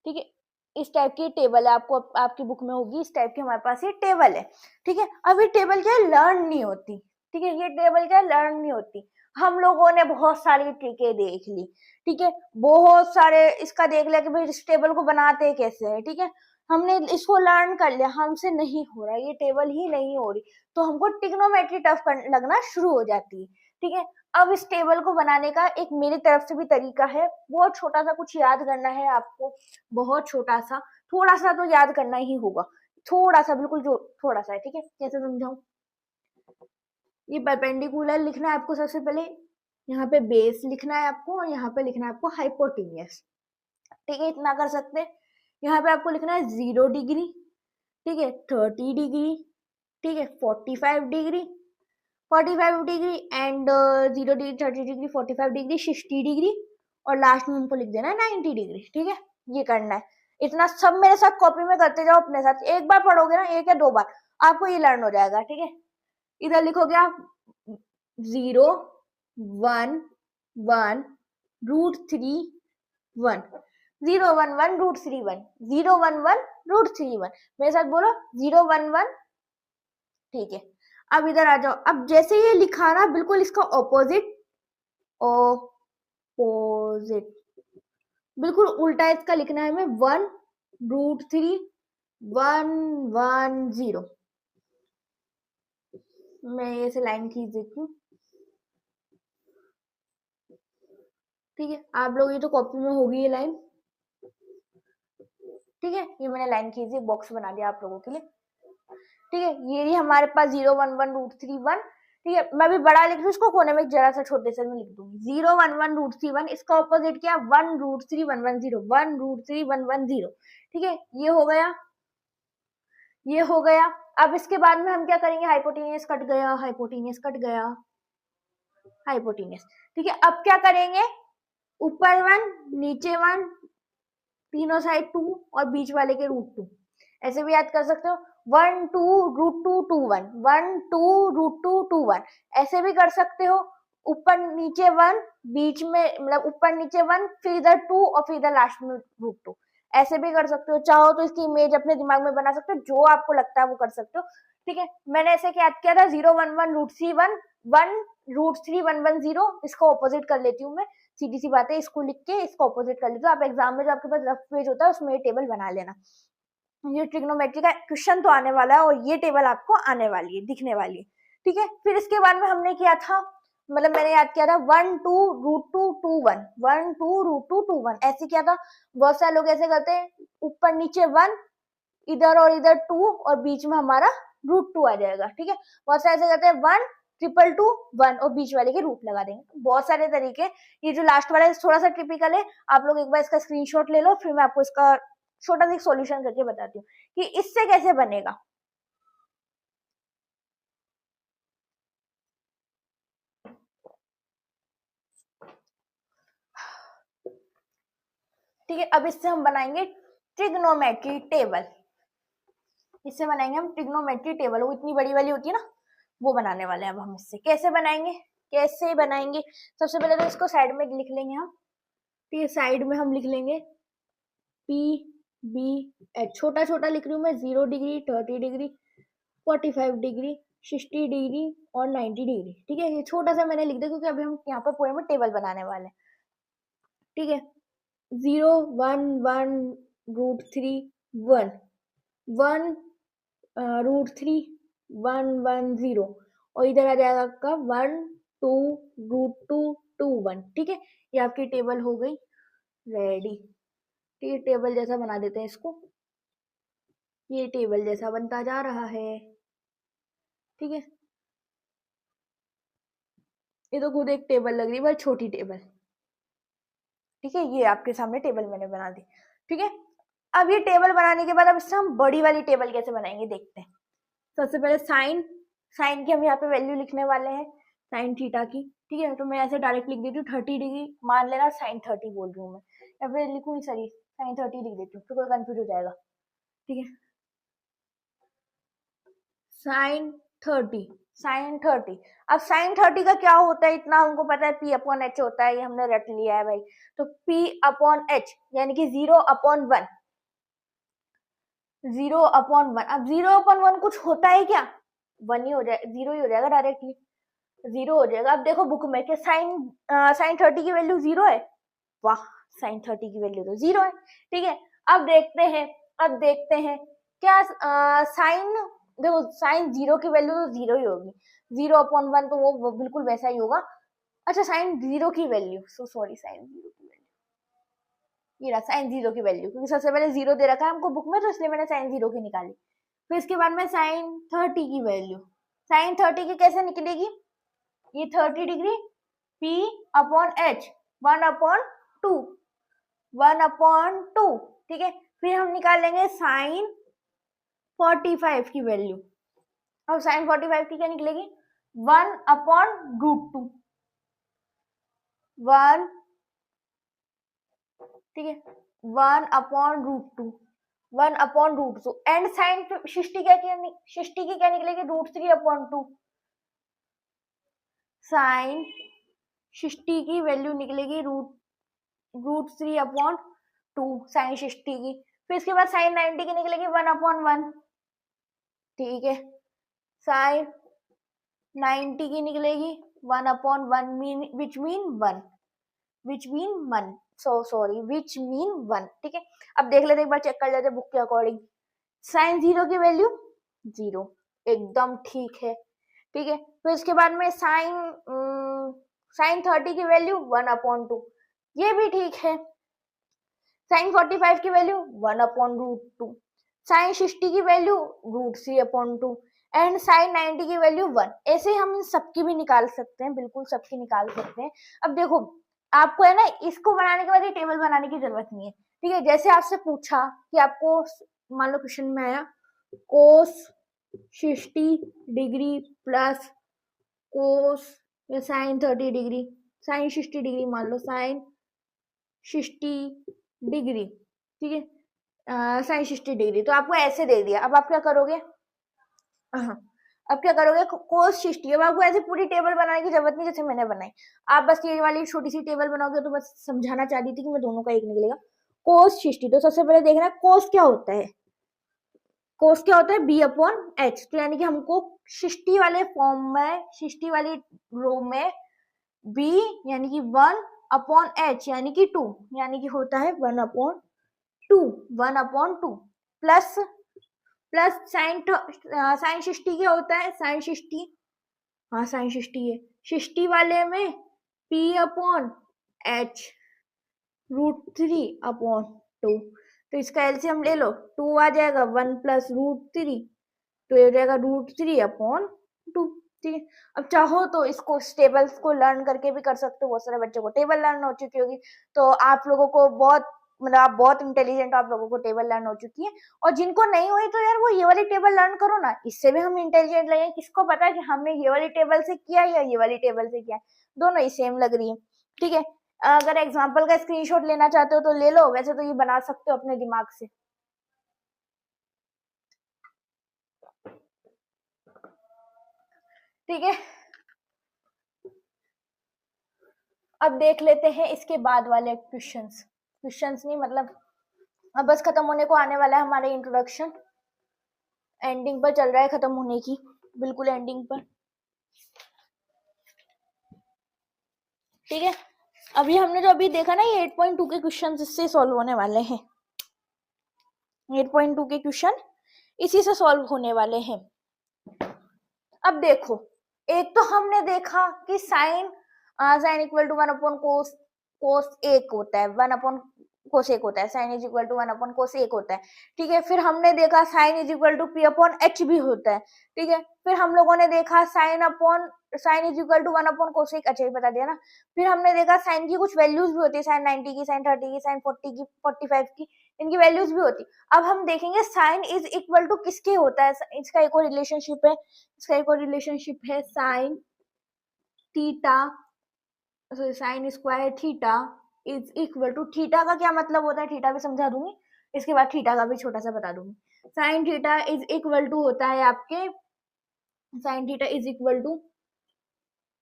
ठीक है, इस टाइप की टेबल है, आपको आपकी बुक में होगी, इस टाइप की हमारे पास ये टेबल है। ठीक है, अब ये टेबल क्या है, लर्न नहीं होती। ठीक है, ये टेबल क्या है, लर्न नहीं होती, हम लोगों ने बहुत सारी ट्रिकें देख ली। ठीक है, बहुत सारे इसका देख लिया कि भाई इस टेबल को बनाते कैसे है। ठीक है, हमने इसको लर्न कर लिया, हमसे नहीं हो रहा, ये टेबल ही नहीं हो रही, तो हमको ट्रिग्नोमेट्री टफ लगना शुरू हो जाती है। ठीक है, अब इस टेबल को बनाने का एक मेरी तरफ से भी तरीका है, बहुत छोटा सा कुछ याद करना है आपको, बहुत छोटा सा, थोड़ा सा तो याद करना ही होगा, थोड़ा सा, बिल्कुल जो थोड़ा सा है। ठीक है, कैसे समझाऊं, ये परपेंडिकुलर लिखना है आपको, सबसे पहले यहाँ पे बेस लिखना है आपको, और यहाँ पे लिखना है आपको हाइपोटेनियस। ठीक है, इतना कर सकते हैं। यहाँ पे आपको लिखना है 0 डिग्री, ठीक है, 30 डिग्री, ठीक है, 45 degree, 45 degree and 0 degree, 30 degree, 45 degree, 60 degree, और लास्ट में हमको लिख देना है 90 डिग्री। ठीक है, ये करना है, इतना सब मेरे साथ कॉपी में करते जाओ अपने साथ, एक बार पढ़ोगे ना, एक या दो बार आपको ये लर्न हो जाएगा। ठीक है, इधर लिखोगे आप 0 1 1 √3 1, 0 1 1 √3 1, 0 1 1 √3 1, मेरे साथ बोलो 0 1 1। ठीक है, अब इधर आ जाओ, अब जैसे ये लिखा ना, बिल्कुल इसका ऑपोजिट, ऑपोजिट, बिल्कुल उल्टा इसका लिखना है, हमें 1 √3 1 1 0, मैं ये से लाइन खींच देती हूँ। ठीक है, आप लोग ये तो कॉपी में होगी ये लाइन, ठीक है, ये मैंने लाइन खींची, एक बॉक्स बना दिया आप लोगों के लिए। ठीक है, ये रही हमारे पास 0 1 1 रूट 3 1। ठीक है, मैं भी बड़ा लिख दूँ इसको, कोने में जरा सा छोटे से में लिख दूंगी 0 1 1 रूट 3 1। इसका ऑपोजिट क्या, 1 रूट 3 1 1 0, 1 रूट 3 1 1 0। ठीक है, ये हो गया, ये हो गया। अब इसके बाद में हम क्या करेंगे, हाइपोटेनियस कट गया, हाइपोटेनियस कट गया, हाइपोटेनियस। ठीक है, अब क्या करेंगे, ऊपर 1 नीचे 1, तीनों साइड 2 और बीच वाले के रूट 2। ऐसे भी याद कर सकते हो, 1 2 रूट 2 2 1, 1 2 रूट 2 2 1। ऐसे भी कर सकते हो, ऊपर नीचे 1, बीच में मतलब ऊपर नीचे 1, फिर इधर 2 और फिर इधर लास्ट में रूट 2। ऐसे भी कर सकते हो, चाहो तो इसकी इमेज अपने दिमाग में बना सकते हो, जो आपको लगता है वो कर सकते हो। ठीक है, मैंने ऐसे याद किया था 0 1 1 रूट 3 1, 1 रूट 3 1 1 0। इसको ऑपोजिट कर लेती हूँ मैं, सीधी सी बात है, इसको लिख के इसको ऑपोजिट कर लेते हो। आप एग्जाम में जो आपके पास रफ पेज होता है उसमें ये टेबल बना लेना। ये ट्रिग्नोमेट्री का क्वेश्चन तो आने वाला है और ये टेबल आपको आने वाली है, दिखने वाली है। ठीक है, फिर इसके बाद में हमने किया था, मतलब मैंने याद किया था 1 2 रूट 2 2 1, 1 2 रूट 2 2 1। ऐसे किया था, बहुत सारे लोग ऐसे करते हैं, ऊपर नीचे 1, इधर और इधर 2 और बीच में हमारा रूट 2 आ जाएगा। ठीक है, बहुत सारे ऐसे करते हैं 1 ट्रिपल 2 1 और बीच वाले के रूट लगा देंगे। बहुत सारे तरीके। ये जो लास्ट वाला है थोड़ा सा टिपिकल है, आप लोग एक बार इसका स्क्रीनशॉट ले लो, फिर मैं आपको इसका छोटा सा सॉल्यूशन करके बताती हूँ कि इससे कैसे बनेगा। ठीक है, अब इससे हम बनाएंगे ट्रिग्नोमेट्री टेबल। इससे बनाएंगे हम ट्रिग्नोमेट्री टेबल, वो इतनी बड़ी वाली होती है ना, वो बनाने वाले हैं अब हम। इससे कैसे बनाएंगे, कैसे बनाएंगे, सबसे पहले तो इसको साइड में लिख लेंगे हम। ठीक है, साइड में हम लिख लेंगे पी बी एच, छोटा छोटा लिख रही हूँ मैं, 0 डिग्री 30 डिग्री 45 डिग्री 60 डिग्री और 90 डिग्री। ठीक है, ये छोटा सा मैंने लिख दिया क्योंकि अभी हम यहाँ पर पूरे में टेबल बनाने वाले हैं। ठीक है, 0 1 1 रूट 3 1, 1 रूट 3 1 1 0 और इधर आ जाएगा आपका 1 2 रूट 2 2 1। ठीक है, ये आपकी टेबल हो गई रेडी। ठीक है, टेबल जैसा बना देते हैं इसको, ये टेबल जैसा बनता जा रहा है। ठीक है, ये तो खुद एक टेबल लग रही है, पर छोटी टेबल। ठीक है, ये आपके सामने टेबल मैंने बना दी। ठीक है, अब ये टेबल बनाने के बाद अब इससे हम बड़ी वाली टेबल कैसे बनाएंगे देखते हैं। सबसे पहले साइन, साइन की हम यहाँ पे वैल्यू लिखने वाले हैं, साइन थीटा की। ठीक है, तो मैं ऐसे डायरेक्ट लिख देती हूँ 30 डिग्री, मान लेना साइन 30 बोल रही हूँ मैं, या फिर लिखूँ सॉरी साइन 30 लिख देती हूँ, तो कोई कंफ्यूज हो जाएगा। ठीक है, साइन 30, साइन 30। अब साइन 30 का क्या होता है, इतना हमको पता है, पी अपॉन एच होता है, ये हमने रट लिया है भाई। तो पी अपॉन एच यानी कि 0 अपॉन 1, 0 अपॉन 1। अब 0 अपॉन 1 कुछ होता है क्या, 1 ही हो जाएगा, 0 ही हो जाएगा डायरेक्टली, 0 हो जाएगा। अब देखो बुक में कि साइन 30 की वैल्यू 0 है, वाह, साइन 30 की वैल्यू तो 0 है। ठीक है, अब देखते हैं, अब देखते हैं क्या साइन, देखो साइन 0 की वैल्यू तो 0 ही होगी, 0 अपॉन 1 तो वो बिल्कुल वैसा ही होगा। अच्छा, साइन 0 की वैल्यू, सो सॉरी, साइन 0 की वैल्यू, ये रहा साइन 0 की वैल्यू, क्योंकि सबसे पहले 0 दे रखा है हमको बुक में, तो इसलिए मैंने साइन 0 की निकाली। फिर इसके बाद में साइन 30 की वैल्यू, साइन 30 की कैसे निकलेगी, ये 30 degree P upon H 1 upon 2, 1 upon 2। ठीक है, फिर हम निकाल लेंगे साइन 45 की वैल्यू। अब साइन 45 की क्या निकलेगी, 1 अपॉन रूट 2, 1, ठीक है, 1 upon root 2, 1 upon root 2। And sine 60 की क्या निकलेगी, रूट 3 अपॉन 2, साइन 60 की वैल्यू निकलेगी रूट 3 अपॉन 2, साइन 60 की। फिर इसके बाद साइन 90 की निकलेगी 1 अपॉन 1। ठीक है, साइन 90 की निकलेगी 1 upon 1, which mean 1, which mean 1, so sorry, which mean 1। ठीक है, अब देख लेते एक बार, चेक कर लेते बुक के अकॉर्डिंग। साइन 0 की वैल्यू 0, एकदम ठीक है। ठीक है, फिर इसके बाद में साइन 30 की वैल्यू 1 अपॉन 2, ये भी ठीक है। साइन 45 की वैल्यू 1/√2, साइन 60 की वैल्यू √3/2 एंड साइन 90 की वैल्यू 1। ऐसे हम इन सबकी भी निकाल सकते हैं, बिल्कुल सबकी निकाल सकते हैं। अब देखो आपको है ना इसको बनाने के बाद ये टेबल बनाने की जरूरत नहीं है, ठीक है। जैसे आपसे पूछा कि आपको मान लो क्वेश्चन में आया कोस 60 डिग्री प्लस कोस या साइन 30 डिग्री, साइन 60 डिग्री मान लो, साइन 60 डिग्री, ठीक है, साइन 60 डिग्री, तो आपको ऐसे दे दिया। अब आप क्या करोगे, हाँ, अब क्या करोगे, कोस 60, अब आपको ऐसे पूरी टेबल बनाने की जरूरत नहीं जैसे मैंने बनाई। आप बस ये वाली छोटी सी टेबल बनाओगे, तो बस समझाना चाह रही थी कि मैं दोनों का एक निकलेगा। कोस 60, तो सबसे पहले देखना कोस क्या होता है, कोस क्या होता है b/h, तो यानी कि हमको 60 वाले फॉर्म में, 60 वाली रो में b यानी कि 1/h यानी कि 2, यानी कि होता है 1/2, 1/2 प्लस साइन 60 क्या होता है, साइन 60, हाँ साइन 60 है, 60 वाले में p/h √3/2, तो इसका एलसीएम ले लो, 2 आ जाएगा, 1 प्लस √3, तो ये हो जाएगा √3/2, ठीक है। अब चाहो तो इसको टेबल्स को लर्न करके भी कर सकते हो, बहुत सारे बच्चों को टेबल लर्न हो चुकी होगी, तो आप लोगों को बहुत, मतलब आप बहुत इंटेलिजेंट, आप लोगों को टेबल लर्न हो चुकी है। और जिनको नहीं हुई तो यार वो ये वाली टेबल लर्न करो ना, इससे भी हम इंटेलिजेंट लगे। किसको पता है कि हमने ये वाली टेबल से किया या ये वाली टेबल से किया, दोनों ही सेम लग रही है, ठीक है। अगर एग्जाम्पल का स्क्रीनशॉट लेना चाहते हो तो ले लो, वैसे तो ये बना सकते हो अपने दिमाग से। ठीक है, अब देख लेते हैं इसके बाद वाले क्वेश्चंस, क्वेश्चंस नहीं मतलब अब बस खत्म होने को आने वाला है हमारे इंट्रोडक्शन, एंडिंग पर चल रहा है, खत्म होने की बिल्कुल एंडिंग पर, ठीक है। अभी हमने जो अभी देखा ना ये 8.2 के क्वेश्चन इससे सॉल्व होने वाले हैं, 8.2 के क्वेश्चन इसी से सॉल्व होने वाले हैं। अब देखो, एक तो हमने देखा कि साइन इक्वल टू 1/कोस, कोस 1 होता है, 1/कोस 1 होता है, साइन इज इक्वल टू 1/कोस 1 होता है, ठीक है। फिर हमने देखा sign is equal to p/h भी होता है, ठीक है। फिर हम लोगों ने देखा साइन इज इक्वल टू 1/कोस 1, अच्छा ही बता दिया ना। फिर हमने देखा साइन की कुछ वैल्यूज भी होती है, साइन 90 की, साइन 30 की, साइन 40 की, 45 की, इनकी वैल्यूज भी होती। अब हम देखेंगे साइन इज इक्वल टू किसके होता है, इसका एक और रिलेशनशिप है, इसका एक और रिलेशनशिप है sine theta, sorry sine square theta is equal to, theta का क्या मतलब होता है थीटा भी समझा दूंगी, इसके बाद थीटा का भी छोटा सा बता दूंगी। Sine theta is equal to होता है आपके, sine theta is equal to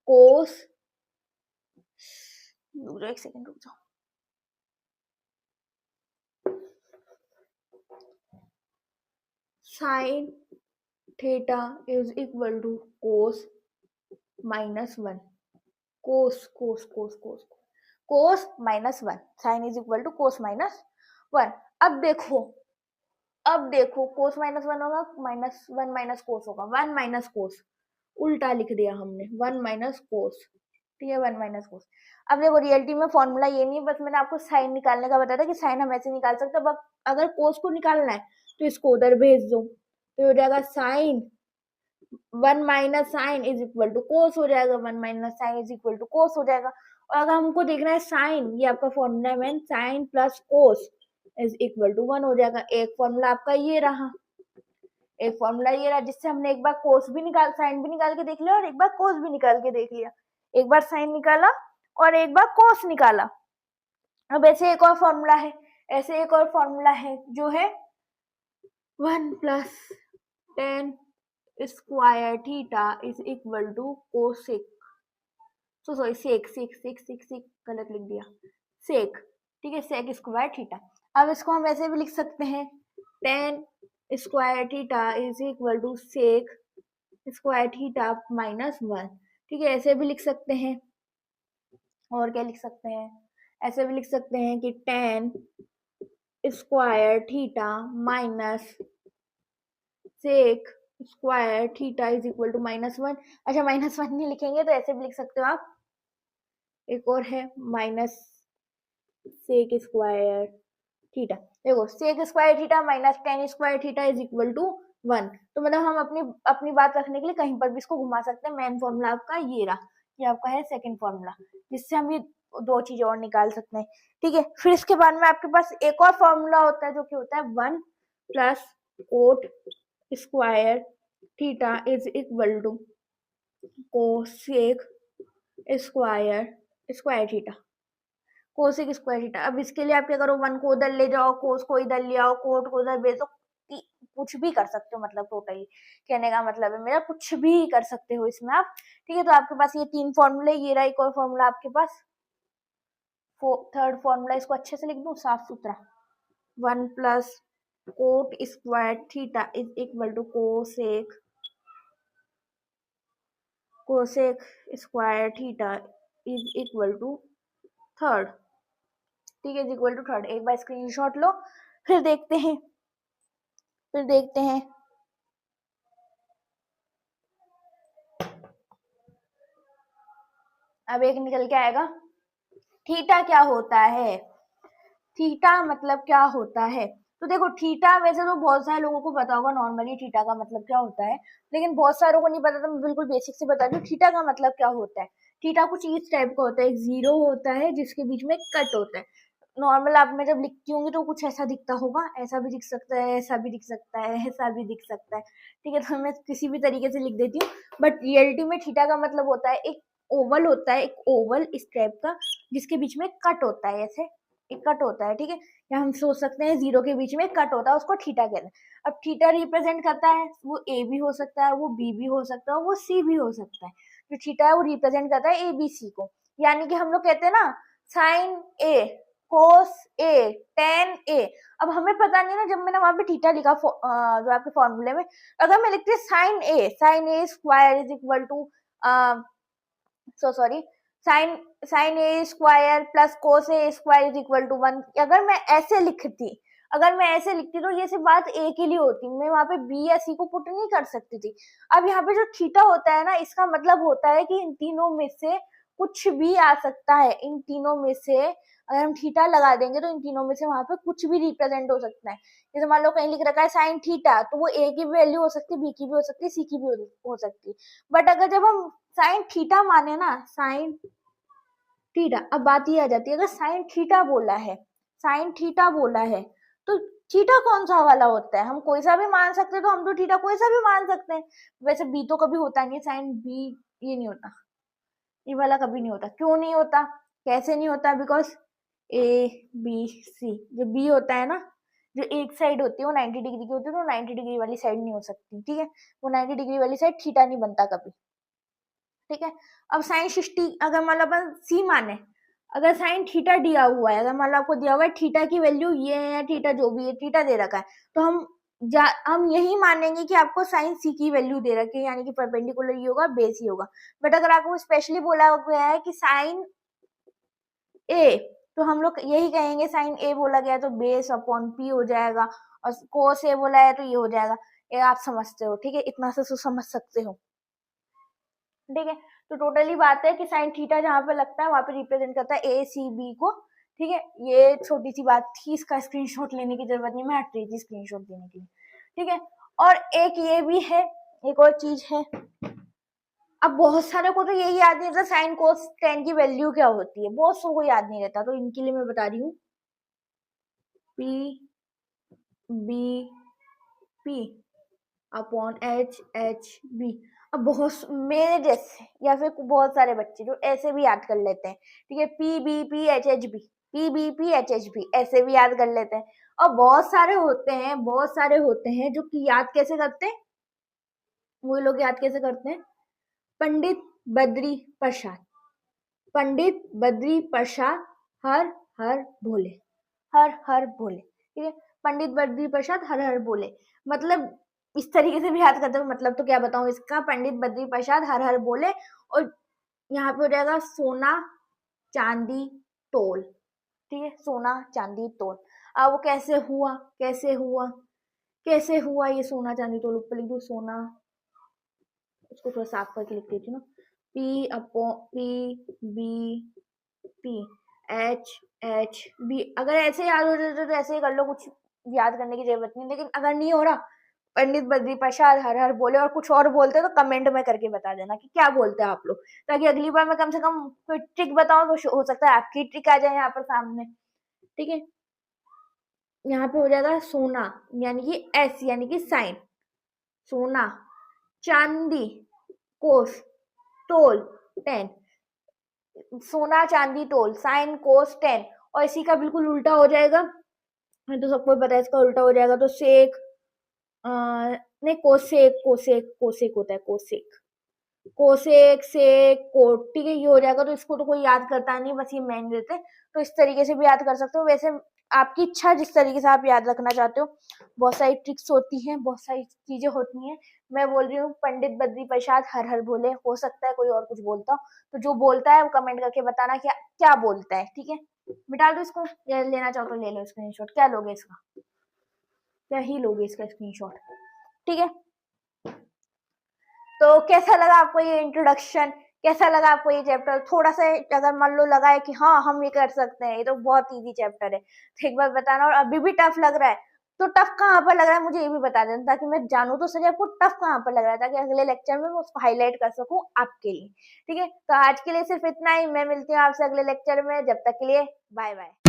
cos, एक सेकंड रुक जाओ, sine theta is equal to cos -1, cos cos cos cos cos -1, sine is equal to cos -1। अब देखो कोस -1 होगा, -1 माइनस कोस होगा, 1 माइनस कोस, उल्टा लिख दिया हमने, 1 माइनस कोस, ठीक है, 1 माइनस कोस। अब देखो रियलिटी में फॉर्मूला ये नहीं है, बस मैंने आपको साइन निकालने का बताया था कि साइन हम ऐसे निकाल सकते हैं। अगर कोस को निकालना है तो इसको उधर भेज दो, तो हो जाएगा sine 1 minus sine is equal to cos हो जाएगा, 1 minus sine is equal to cos हो जाएगा। और अगर हमको देखना है साइन, ये आपका फॉर्मूला है, sine plus cos is equal to 1 हो जाएगा। एक फॉर्मूला आपका ये रहा, एक फॉर्मूला ये रहा, जिससे हमने एक बार कोस भी निकाल, साइन भी निकाल के देख लिया और एक बार कोस भी निकाल के देख लिया, एक बार साइन निकाला और एक बार कोस निकाला। अब ऐसे एक और फॉर्मूला है, ऐसे एक और फॉर्मूला है जो है 1 plus tan square theta is equal to cosec, so sorry sec sec sec sec sec गलत लिख दिया, सेक, ठीक है, सेक स्क्वायर थीटा। अब इसको हम ऐसे भी लिख सकते हैं, tan square theta is equal to sec square theta -1, ठीक है, ऐसे भी लिख सकते हैं। और क्या लिख सकते हैं, ऐसे भी लिख सकते हैं कि tan square theta minus sec square theta is equal to -1। अच्छा -1 नहीं लिखेंगे तो ऐसे भी लिख सकते हो आप, एक और है माइनस सेक स्क्वायर थीटा। देखो sec square theta minus tan square theta is equal to 1। तो मतलब हम अपनी अपनी बात रखने के लिए कहीं पर भी इसको घुमा सकते हैं। मेन फॉर्मूला आपका ये रहा, ये आपका है सेकंड फॉर्मूला, जिससे हम ये दो चीजें और निकाल सकते हैं। ठीक है, फिर इसके बाद में आपके पास एक और फॉर्मूला होता है जो कि होता है 1 plus cot square theta is equal to cosec square square theta, cosec square theta. अब इसके लिए आप क्या करो, 1 को उधर ले जाओ, कोस को इधर ले आओ, कोट को उधर भेजो, कुछ भी कर सकते हो। मतलब टोटली कहने का मतलब है मेरा, कुछ भी कर सकते हो इसमें आप। ठीक है, तो आपके पास ये तीन फॉर्मूले, ये रहा एक और फॉर्मूला आपके पास, थर्ड फॉर्मूला, इसको अच्छे से लिख दूं साफ सुथरा, 1 plus cot square theta is equal to cosec square theta is equal to third. ठीक है, इज इक्वल टू थर्ड। एक बार स्क्रीनशॉट लो, फिर देखते हैं, अब एक निकल के आएगा। थीटा क्या होता है, थीटा मतलब क्या होता है। तो देखो थीटा वैसे तो बहुत सारे लोगों को पता होगा नॉर्मली थीटा का मतलब क्या होता है, लेकिन बहुत सारों को नहीं पता, तो मैं बिल्कुल बेसिक से बता दूं थीटा का मतलब क्या होता है। थीटा कुछ इस टाइप का होता है, एक जीरो होता है जिसके बीच में कट होता है। नॉर्मल आप मैं जब लिखती होंगी तो कुछ ऐसा दिखता होगा, ऐसा भी दिख सकता है, ऐसा भी दिख सकता है, ऐसा भी दिख सकता है। ठीक है, तो मैं किसी भी तरीके से लिख देती हूँ, बट रियलिटी में थीटा का मतलब होता है एक ओवल होता है, एक ओवल इस टाइप का जिसके बीच में कट होता है, ऐसे एक कट होता है। ठीक है, या हम सोच सकते हैं जीरो के बीच में कट होता है, उसको थीटा कहते हैं। अब थीटा रिप्रेजेंट करता है, वो ए भी हो सकता है, वो बी भी हो सकता है, वो सी भी हो सकता है। जो थीटा है वो रिप्रेजेंट करता है ए बी सी को। यानी कि हम लोग कहते हैं ना साइन ए, कोस ए, टेन ए। अब हमें पता नहीं ना, जब मैंने वहां पे थीटा लिखा जो आपके फॉर्मूले में, अगर मैं लिखती sine a square is equal to sorry sine a square plus cos a square is equal to 1, अगर मैं ऐसे लिखती तो ये सिर्फ बात ए के लिए होती, मैं वहां पे बी या सी को पुट नहीं कर सकती थी। अब यहाँ पे जो थीटा होता है ना, इसका मतलब होता है कि इन तीनों में से कुछ भी आ सकता है। इन तीनों में से अगर हम थीटा लगा देंगे तो इन तीनों में से वहां पे कुछ भी रिप्रेजेंट हो सकता है। जैसे मान लो कहीं लिख रखा है साइन थीटा, तो वो ए की वैल्यू हो सकती है, बी की भी हो सकती है, सी की भी हो सकती है। बट अगर जब हम साइन थीटा माने ना, साइन थीटा, अब बात ये आ जाती है, अगर साइन थीटा बोला है, साइन थीटा बोला है, तो थीटा कौन सा वाला होता है, हम कोई सा भी मान सकते हैं, तो हम तो थीटा कोई सा भी मान सकते हैं। वैसे बी तो कभी होता नहीं है, साइन बी ये नहीं होता, ये वाला कभी नहीं होता। क्यों नहीं होता, कैसे नहीं होता, बिकॉज ए बी सी, जो बी होता है ना, जो एक साइड होती है वो 90 डिग्री की होती है, तो 90 डिग्री वाली साइड नहीं हो सकती। ठीक है, वो 90 डिग्री वाली साइड थीटा नहीं बनता कभी। ठीक है, अब साइन 60 अगर मान लो अपन सी माने, अगर साइन थीटा दिया हुआ है, अगर मान लो आपको दिया हुआ है थीटा की वैल्यू ये है, थीटा जो भी है थीटा दे रखा है, तो हम यही मानेंगे कि आपको साइन सी की वैल्यू दे रखी है, यानी कि परपेंडिकुलर ही होगा, बेस ही होगा। बट अगर आपको स्पेशली बोला गया है कि साइन ए, तो हम लोग यही कहेंगे, साइन ए बोला गया तो बेस अपॉन पी हो जाएगा, और कोस ए बोला है तो ये हो जाएगा। ये आप समझते हो, ठीक है, इतना से समझ सकते हो। ठीक है, तो टोटली बात है कि साइन थीटा जहां पे लगता है वहां पे रिप्रेजेंट करता है ए सी बी को। ठीक है, ये छोटी सी बात थी, इसका स्क्रीनशॉट लेने की जरूरत नहीं, मैं हट रही थी स्क्रीनशॉट देने के लिए। ठीक है, और एक ये भी है, एक और चीज है। अब बहुत सारे को तो यही याद नहीं रहता साइन कोस टेन की वैल्यू क्या होती है, बहुत सौ को याद नहीं रहता, तो इनके लिए मैं बता रही हूँ, p B P upon h h b. अब बहुत मेरे जैसे या फिर बहुत सारे बच्चे जो ऐसे भी याद कर लेते हैं, ठीक है, p B p h h b, p B p h h b, ऐसे भी याद कर लेते हैं। और बहुत सारे होते हैं जो कि याद कैसे करते हैं, वो लोग याद कैसे करते हैं, पंडित बद्री प्रसाद, पंडित बद्री प्रसाद हर हर भोले, हर हर भोले। ठीक है, पंडित बद्री प्रसाद हर हर भोले, मतलब इस तरीके से भी याद करते हो। मतलब तो क्या बताऊं इसका, पंडित बद्री प्रसाद हर हर बोले, और यहाँ पे हो जाएगा सोना चांदी तोल। ठीक है, सोना चांदी तोल। अब वो कैसे हुआ, कैसे हुआ ये सोना चांदी तोल, ऊपर लिख दो सोना, उसको थोड़ा साफ करके लिख देती हूँ ना, P upon P B P HHB। अगर ऐसे याद हो जाए तो ऐसे ही कर लो, कुछ याद करने की जरूरत नहीं। लेकिन अगर नहीं हो रहा, पंडित बद्री प्रसाद हर हर बोले और कुछ और बोलते तो कमेंट में करके बता देना कि क्या बोलते हैं आप लोग, ताकि अगली बार मैं कम से कम कोई ट्रिक बताऊं तो हो सकता है आपकी ट्रिक आ जाए यहाँ पर सामने। ठीक है, यहाँ पे हो जाएगा सोना, यानी कि एस यानी कि साइन, सोना। चांदी, कोस, तोल, 10। सोना चांदी तोल, साइन कोस 10। और इसी का बिल्कुल उल्टा हो जाएगा, तो सबको पता है इसका उल्टा हो जाएगा, तो सेक, नहीं कोसेक, कोसेक कोसेक होता है, कोसेक, कोसेक सेक कोट। ठीक है, ये हो जाएगा। तो इसको तो कोई याद करता नहीं, बस ये मान देते। तो इस तरीके से भी याद कर सकते हो। वैसे आपकी इच्छा, जिस तरीके से आप याद रखना चाहते हो। बहुत सारी ट्रिक्स होती हैं, बहुत सारी चीजें होती हैं। मैं बोल रही हूँ पंडित बद्री प्रसाद हर हर बोले, हो सकता है कोई और कुछ बोलता हो। तो जो बोलता है वो कमेंट करके बताना क्या क्या बोलता है। ठीक है, मिटा दो इसको, या लेना चाहो तो ले लो स्क्रीनशॉट। क्या लोगे इसका, क्या ही लोगे इसका स्क्रीनशॉट। ठीक है, तो कैसा लगा आपको ये इंट्रोडक्शन, कैसा लगा आपको ये चैप्टर? थोड़ा सा अगर मान लो लगा है कि हाँ हम ये कर सकते हैं, ये तो बहुत इजी चैप्टर है, तो एक बार बताना। और अभी भी टफ लग रहा है तो टफ कहाँ पर लग रहा है मुझे ये भी बता देना, ताकि मैं जानू तो सही आपको टफ कहाँ पर लग रहा है, ताकि अगले लेक्चर में मैं उसको हाईलाइट कर सकूं आपके लिए। ठीक है, तो आज के लिए सिर्फ इतना ही। मैं मिलती हूँ आपसे अगले लेक्चर में, जब तक के लिए बाय बाय।